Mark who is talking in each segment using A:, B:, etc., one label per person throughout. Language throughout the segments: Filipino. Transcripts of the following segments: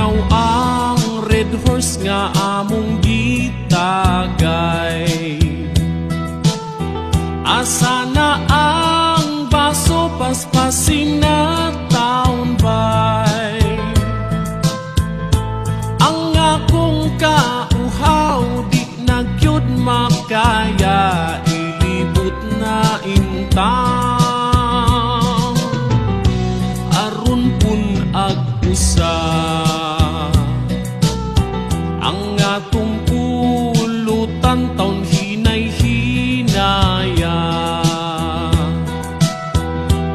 A: Ayaw ang red horse nga among gitagay. Asa na ang baso paspasin na taon bay. Ang akong kauhaw di na gyud makaya, ilibot na intang aron pun ag-usa. Ang atong pulutan taon hinay-hinaya.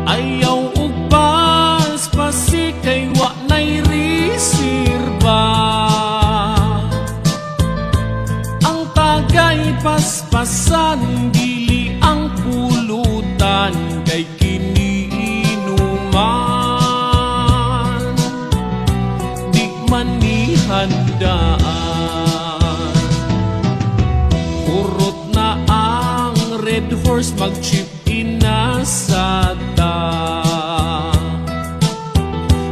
A: Ayaw ug paspasi kay wa nay resirba. Ang tagay paspasan dili ang pulutan, kay kini inuman di man ni handaan. Urot na ang red horse mag-chip in na sa ta.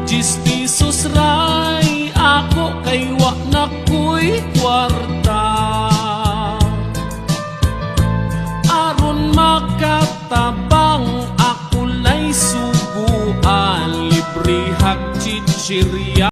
A: 10 pesos ray ako kay wa na ko'y kwarta. Aron makatabang ako lay suguan, libre hag chichirya.